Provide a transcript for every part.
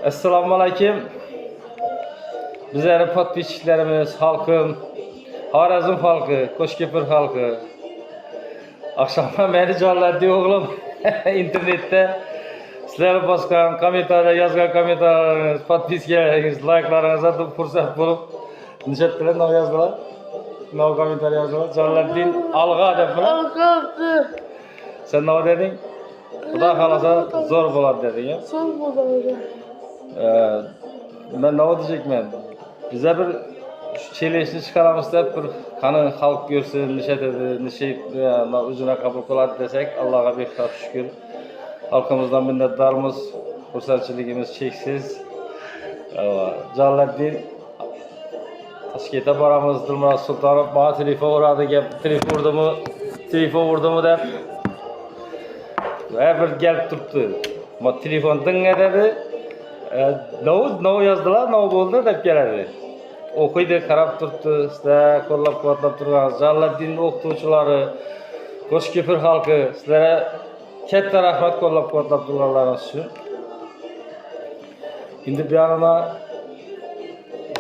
Assalomu alaykum. Bizlarning podpischilarimiz, xalqim, Xorazm xalqi, Qo'shko'pir xalqi. Akşamdan beri canlar o'g'lim internetda sizlar bosgan kommentarlar, yozgan kommentarlaringiz, podpiskalaringiz, layklaringizga xursand bo'lib, nishatlar nima yozdilar? Nima kommentar yozdilar? Jaloliddin Alg'a deb bilan. Sen nima deding? Xudo xolasa zo'r bo'ladi deding-a? Zo'r bo'ladi. Ben ne diyecekmen? Bize bir çelişni çıkaramiz deb bir qani xalq görsün, nishat edi, nishib o'zini qabul qiladi desek, Allohga behisob shukr. Xalqimizdan minnatdormiz, xursandchiligimiz cheksiz. Jaloliddin Toshkentga boramiz, Dilmurod Sultonov bana telefon uradi, telefon urdimi deb. Bir gelib turibdi. Ma telefon dinga dedi. Ne yazdılar, ne oldu deb keladi. O'qiydi, qarab turibdi, sizlar qo'llab-quvvatlab turgan Jaloliddin o'qituvchilari, Qo'shko'pir xalqi, sizlarga katta rahmat qo'llab-quvvatlab turganlaringiz uchun. Endi bu yana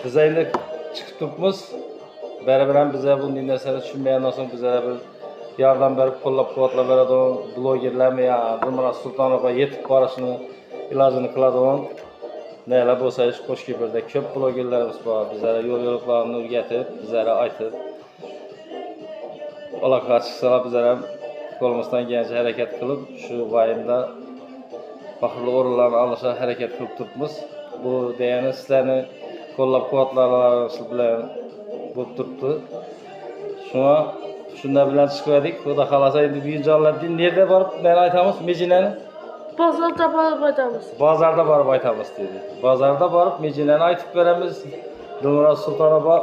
biz endi chiqib turibmiz. Baribir ham biza bunday narsani tushunmagandan so'ng bizlarga bir yordam berib qo'llab-quvvatlab beradigan blogerlarmi yo Dilmurod Sultonovga yetib borishini ilojini qiladigan neler bo'lsa ish Qo'shko'pirda ko'p blogerlarimiz bor. Bizlarga yo'l-yo'riqlarni o'rgatib, bizlarga aytib, aloqaga chiqsalar bizlar ham qo'limizdan kelgancha harakat qilib, shu vayimda faxrli o'rinlarni olishga harakat qilib turibmiz. Bu degani sizlarni qo'llab-quvvatlaringiz bilan bo'lib turibdi. Shunda bilan chiqdik. Xudo xolasa endi bu Jaloliddin nerda borib neni aytamiz? Mejinani Bozorda borib aytamiz. Bozorda borib aytamiz dedi. Bozorda borib Mejinani aytib beramiz. Dilmurod Sultonovga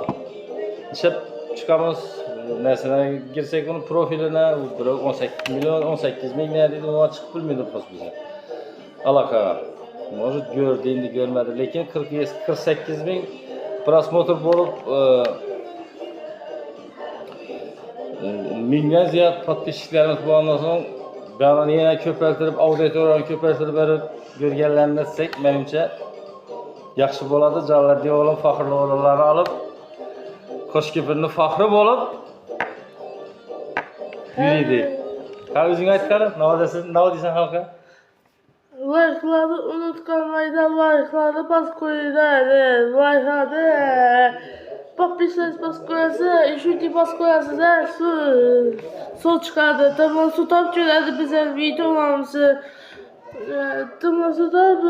ishib chiqamiz. Narsalarga girsak uni profiline 18 milyon, 18 ming ne dedi, ona chiqib bilmaydi bize. Aloqaga. Может gördü, endi görmedi. Lekin 48 ming prosmotr bo'lib, mingdan ziyod podpischilarimiz bo'lgandan so'ng beni yana ko'paytirib, auditoriyani ko'paytirib berib ko'rganlarini desek, menimcha yaxshi bo'ladi. Jaloliddin o'g'lim faxrli o'rinlarni olib, Qo'shko'pirning faxri bo'lib yuriydi. Qani o'zing aytqani, nima deysan xalqqa? Like'ları unutmayın, like'ları bas koyun, like'ları bas koyarsa, işi bas koyarsa, sol çıkardı. Tamam, su tap çölerdi bize videolarımızı. Tamam, su tap